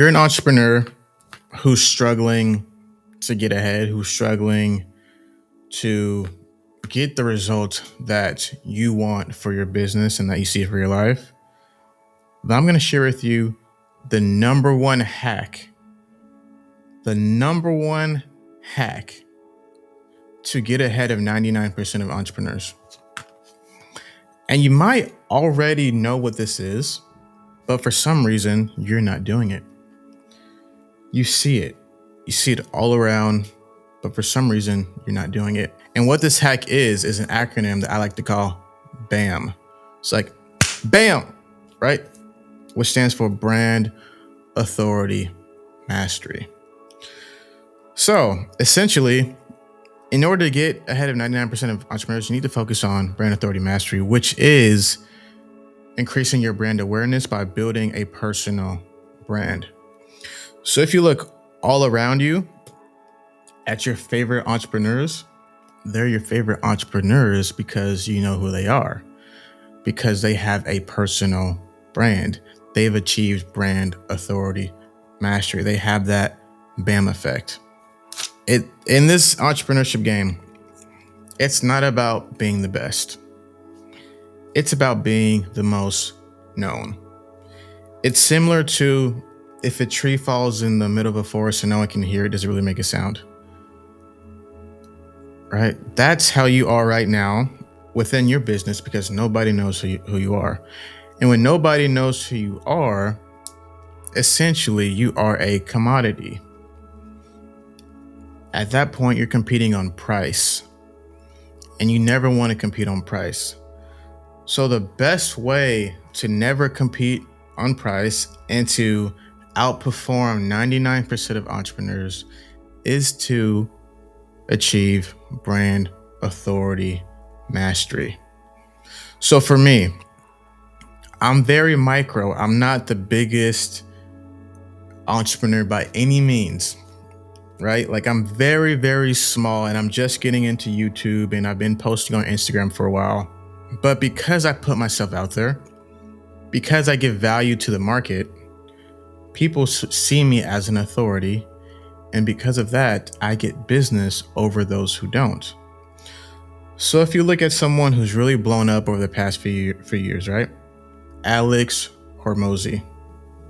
you're an entrepreneur who's struggling to get ahead, who's struggling to get the result that you want for your business and that you see for your life, then I'm going to share with you the number one hack, to get ahead of 99% of entrepreneurs. And you might already know what this is, but for some reason, you're not doing it. You see it all around, but for some reason, you're not doing it. And what this hack is an acronym that I like to call BAM. It's like BAM, right? Which stands for Brand Authority Mastery. So essentially, in order to get ahead of 99% of entrepreneurs, you need to focus on brand authority mastery, which is increasing your brand awareness by building a personal brand. So if you look all around you at your favorite entrepreneurs, they're your favorite entrepreneurs because you know who they are, because they have a personal brand. They've achieved brand authority mastery. They have that BAM effect. In this entrepreneurship game, it's not about being the best. It's about being the most known. It's similar to if a tree falls in the middle of a forest and no one can hear it, does it really make a sound? Right? That's how you are right now within your business, because nobody knows who you are. And when nobody knows who you are, essentially you are a commodity. At that point, you're competing on price, and you never want to compete on price. So the best way to never compete on price and to outperform 99% of entrepreneurs is to achieve brand authority mastery. So for me, I'm very micro. I'm not the biggest entrepreneur by any means. Right? Like I'm very, very small, and I'm just getting into YouTube, and I've been posting on Instagram for a while. But because I put myself out there, because I give value to the market, people see me as an authority. And because of that, I get business over those who don't. So if you look at someone who's really blown up over the past few years, right? Alex Hormozi.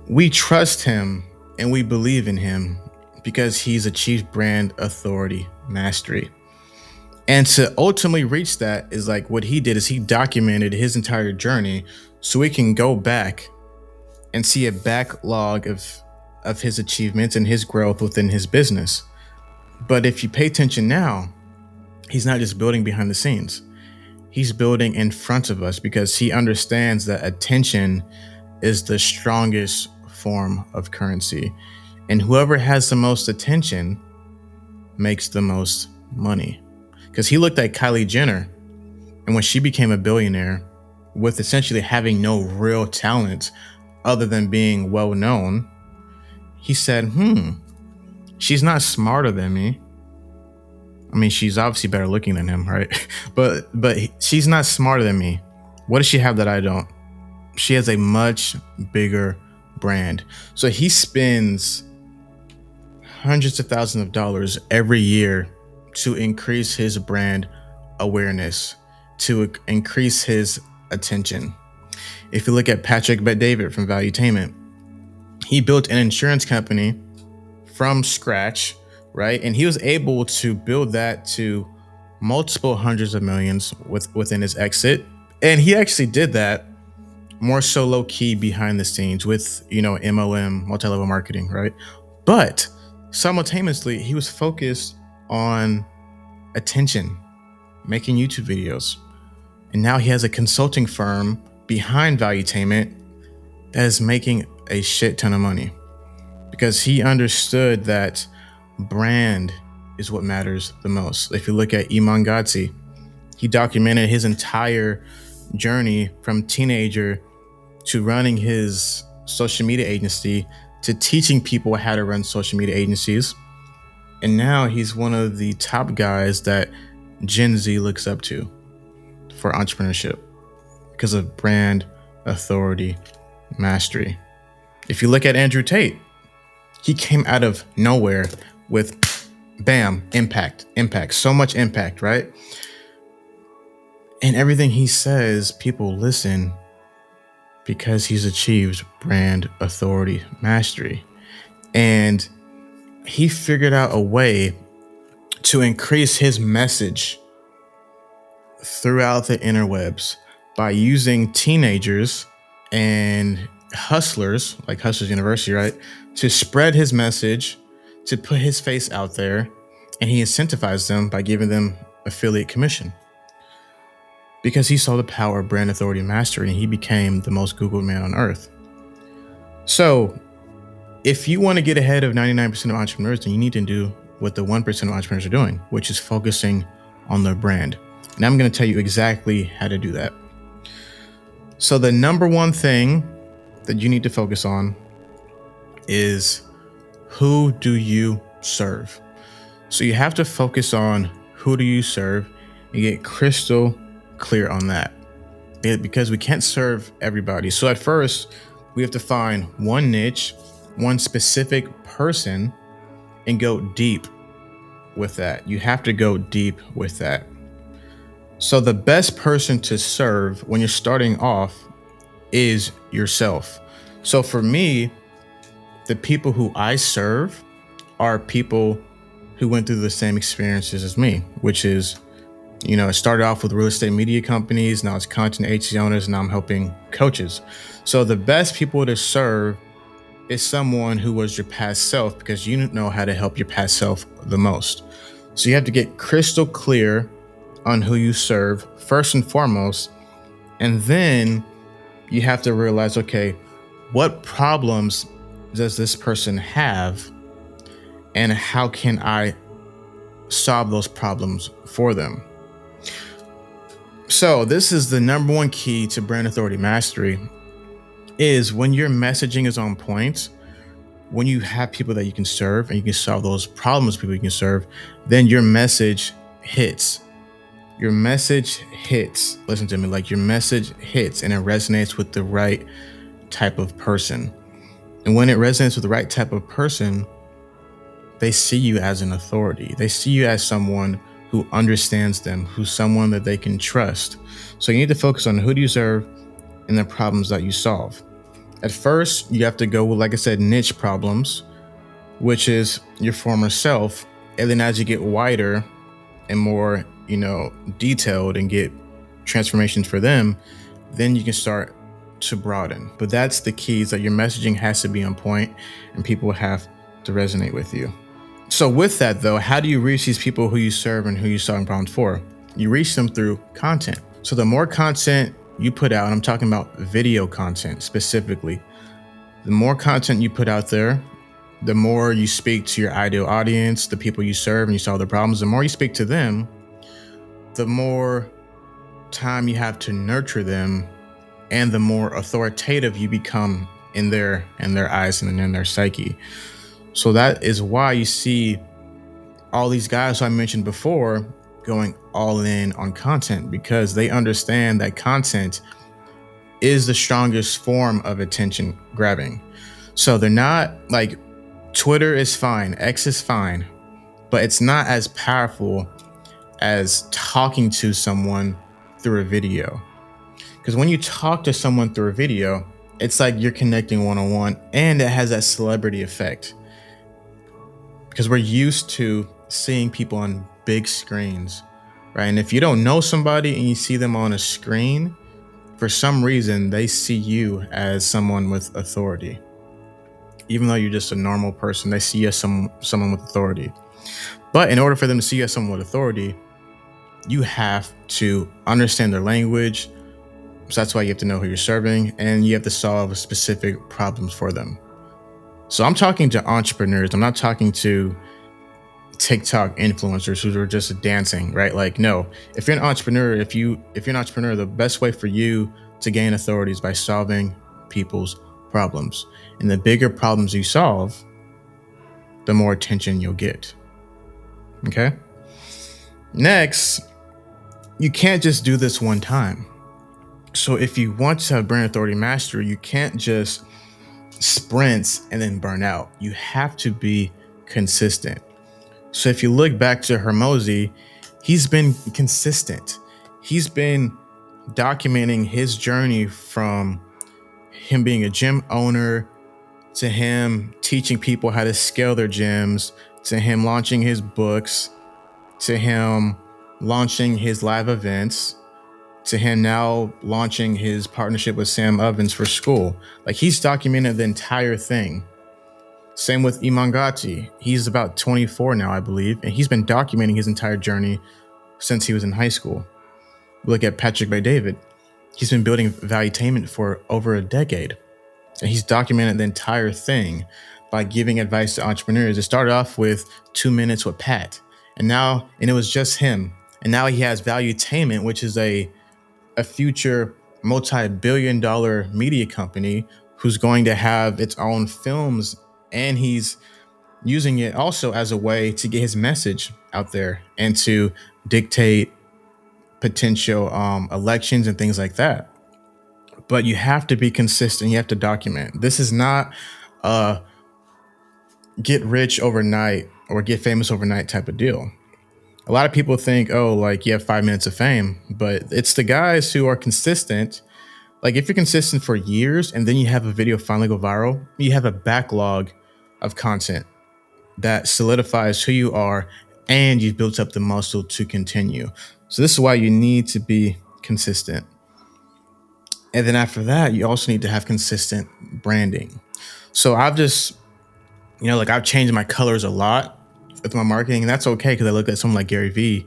We trust him and we believe in him because he's achieved brand authority mastery. And to ultimately reach that is like what he did is he documented his entire journey so we can go back and see a backlog of his achievements and his growth within his business. But if you pay attention now, he's not just building behind the scenes. He's building in front of us because he understands that attention is the strongest form of currency. And whoever has the most attention makes the most money. Because he looked at Kylie Jenner, and when she became a billionaire with essentially having no real talent other than being well known, he said, she's not smarter than me. I mean, she's obviously better looking than him, right? But she's not smarter than me. What does she have that I don't? She has a much bigger brand. So he spends hundreds of thousands of dollars every year to increase his brand awareness, to increase his attention. If you look at Patrick Bet-David from Valuetainment, he built an insurance company from scratch, right? And he was able to build that to multiple hundreds of millions within his exit. And he actually did that more so low key behind the scenes with, MLM, multi-level marketing, right? But simultaneously, he was focused on attention, making YouTube videos. And now he has a consulting firm behind Valuetainment that is making a shit ton of money because he understood that brand is what matters the most. If you look at Iman Gadzhi, he documented his entire journey from teenager to running his social media agency to teaching people how to run social media agencies. And now he's one of the top guys that Gen Z looks up to for entrepreneurship because of brand authority mastery. If you look at Andrew Tate, He came out of nowhere with bam, impact, so much impact, right? And everything he says, people listen because he's achieved brand authority mastery. And he figured out a way to increase his message throughout the interwebs by using teenagers and hustlers, like Hustlers University, right, to spread his message, to put his face out there, and he incentivized them by giving them affiliate commission because he saw the power of brand authority mastery, and he became the most Googled man on earth. So if you want to get ahead of 99% of entrepreneurs, then you need to do what the 1% of entrepreneurs are doing, which is focusing on their brand. And I'm going to tell you exactly how to do that. So the number one thing that you need to focus on is, who do you serve? So you have to focus on who do you serve and get crystal clear on that, because we can't serve everybody. So at first, we have to find one niche, one specific person, and go deep with that. You have to go deep with that. So the best person to serve when you're starting off is yourself. So for me, the people who I serve are people who went through the same experiences as me, which is, it started off with real estate media companies. Now it's content agency owners. Now I'm helping coaches. So the best people to serve is someone who was your past self, because you know how to help your past self the most. So you have to get crystal clear on who you serve first and foremost. And then you have to realize, okay, what problems does this person have? And how can I solve those problems for them? So this is the number one key to brand authority mastery, is when your messaging is on point, when you have people that you can serve and you can solve those problems people you can serve, then your message hits. Your message hits. Listen to me, like your message hits and it resonates with the right type of person. And when it resonates with the right type of person, they see you as an authority. They see you as someone who understands them, who's someone that they can trust. So you need to focus on who do you serve and the problems that you solve. At first, you have to go with, like I said, niche problems, which is your former self. And then as you get wider and more, detailed and get transformations for them, then you can start to broaden. But that's the key, is that your messaging has to be on point and people have to resonate with you. So with that though, how do you reach these people who you serve and who you're solving problems for? You reach them through content. So the more content you put out, and I'm talking about video content specifically, the more content you put out there, the more you speak to your ideal audience, the people you serve and you solve their problems, the more you speak to them, the more time you have to nurture them, and the more authoritative you become in their eyes and in their psyche. So that is why you see all these guys who I mentioned before going all in on content, because they understand that content is the strongest form of attention grabbing. So they're not like, Twitter is fine, X is fine, but it's not as powerful as talking to someone through a video. Because when you talk to someone through a video, it's like you're connecting one-on-one, and it has that celebrity effect. Because we're used to seeing people on big screens, right? And if you don't know somebody and you see them on a screen, for some reason, they see you as someone with authority. Even though you're just a normal person, they see you as someone with authority. But in order for them to see you as someone with authority, you have to understand their language. So that's why you have to know who you're serving, and you have to solve specific problems for them. So I'm talking to entrepreneurs. I'm not talking to TikTok influencers who are just dancing, right? Like, no, if you're an entrepreneur, if you're an entrepreneur, the best way for you to gain authority is by solving people's problems. And the bigger problems you solve, the more attention you'll get. Okay. Next, you can't just do this one time. So if you want to have brand authority mastery, you can't just sprints and then burn out. You have to be consistent. So if you look back to Hormozi, he's been consistent. He's been documenting his journey from him being a gym owner to him teaching people how to scale their gyms, to him launching his books, to him launching his live events, to him now launching his partnership with Sam Ovens for school. Like, he's documented the entire thing. Same with Iman Gagzhi. He's about 24 now, I believe, and he's been documenting his entire journey since he was in high school. Look at Patrick Bet-David. He's been building valuetainment for over a decade, and he's documented the entire thing by giving advice to entrepreneurs. It started off with 2 minutes with Pat, and it was just him. And now he has Valuetainment, which is a future multi-billion-dollar media company who's going to have its own films, and he's using it also as a way to get his message out there and to dictate potential elections and things like that. But you have to be consistent. You have to document. This is not a get rich overnight or get famous overnight type of deal. A lot of people think, oh, like, you have 5 minutes of fame, but it's the guys who are consistent. Like, if you're consistent for years and then you have a video finally go viral, you have a backlog of content that solidifies who you are, and you've built up the muscle to continue. So this is why you need to be consistent. And then after that, you also need to have consistent branding. So I've just, I've changed my colors a lot with my marketing, and that's okay, because I look at someone like Gary Vee.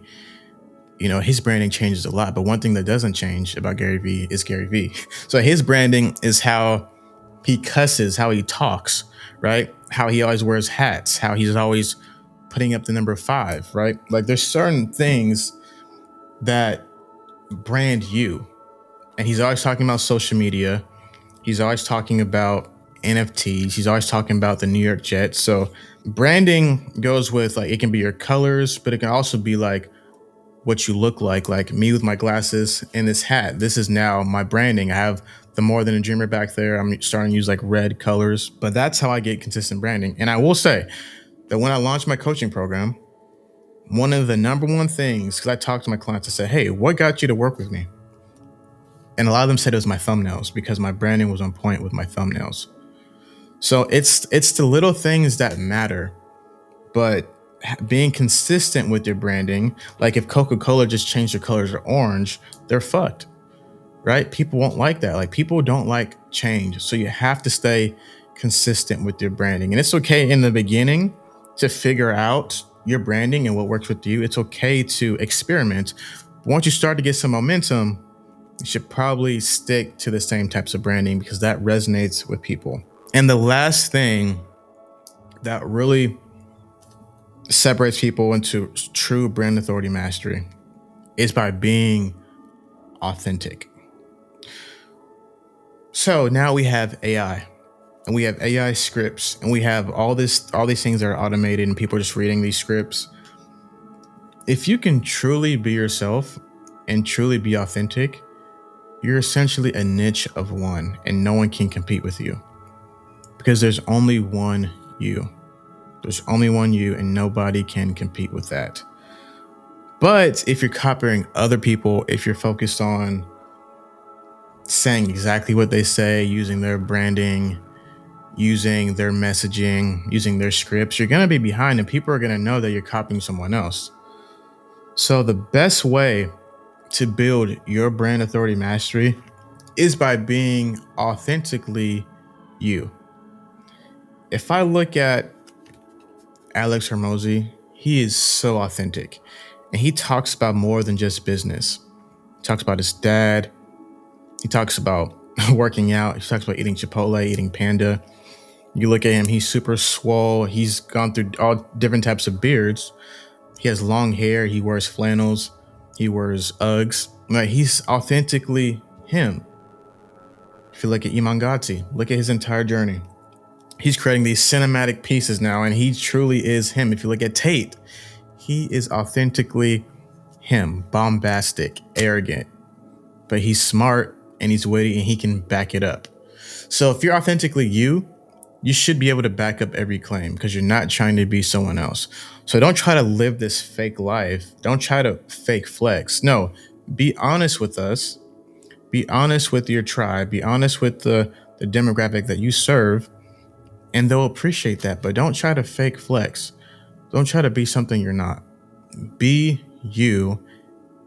His branding changes a lot, but one thing that doesn't change about Gary Vee is Gary Vee. So his branding is how he cusses, how he talks, right? How he always wears hats, how he's always putting up the number 5, right? Like, there's certain things that brand you. And he's always talking about social media. He's always talking about NFTs. He's always talking about the New York Jets. So branding goes with, like, it can be your colors, but it can also be like what you look like me with my glasses and this hat. This is now my branding. I have the More Than a Dreamer back there. I'm starting to use like red colors, but that's how I get consistent branding. And I will say that when I launched my coaching program, one of the number one things, because I talked to my clients to say, hey, what got you to work with me? And a lot of them said it was my thumbnails, because my branding was on point with my thumbnails. So it's the little things that matter, but being consistent with your branding. Like, if Coca-Cola just changed their colors to orange, they're fucked, right? People won't like that. Like, people don't like change. So you have to stay consistent with your branding. And it's okay in the beginning to figure out your branding and what works with you. It's okay to experiment. But once you start to get some momentum, you should probably stick to the same types of branding, because that resonates with people. And the last thing that really separates people into true brand authority mastery is by being authentic. So now we have AI, and we have AI scripts, and we have all these things that are automated, and people are just reading these scripts. If you can truly be yourself and truly be authentic, you're essentially a niche of one, and no one can compete with you, because there's only one you. There's only one you, and nobody can compete with that. But if you're copying other people, if you're focused on saying exactly what they say, using their branding, using their messaging, using their scripts, you're going to be behind, and people are going to know that you're copying someone else. So the best way to build your brand authority mastery is by being authentically you. If I look at Alex Hormozi, he is so authentic, and he talks about more than just business. He talks about his dad. He talks about working out. He talks about eating Chipotle, eating Panda. You look at him, he's super swole. He's gone through all different types of beards. He has long hair. He wears flannels. He wears Uggs. Like, he's authentically him. If you look at Iman Gadzhi, look at his entire journey. He's creating these cinematic pieces now, and he truly is him. If you look at Tate, he is authentically him, bombastic, arrogant, but he's smart and he's witty and he can back it up. So if you're authentically you, you should be able to back up every claim because you're not trying to be someone else. So don't try to live this fake life. Don't try to fake flex. No, be honest with us. Be honest with your tribe. Be honest with the demographic that you serve, and they'll appreciate that. But don't try to fake flex. Don't try to be something you're not. Be you,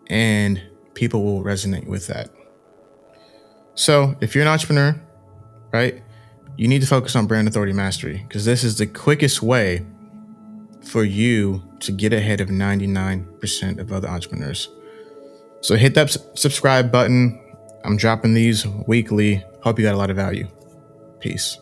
and people will resonate with that. So if you're an entrepreneur, right, you need to focus on brand authority mastery because this is the quickest way for you to get ahead of 99% of other entrepreneurs. So hit that subscribe button. I'm dropping these weekly. Hope you got a lot of value. Peace.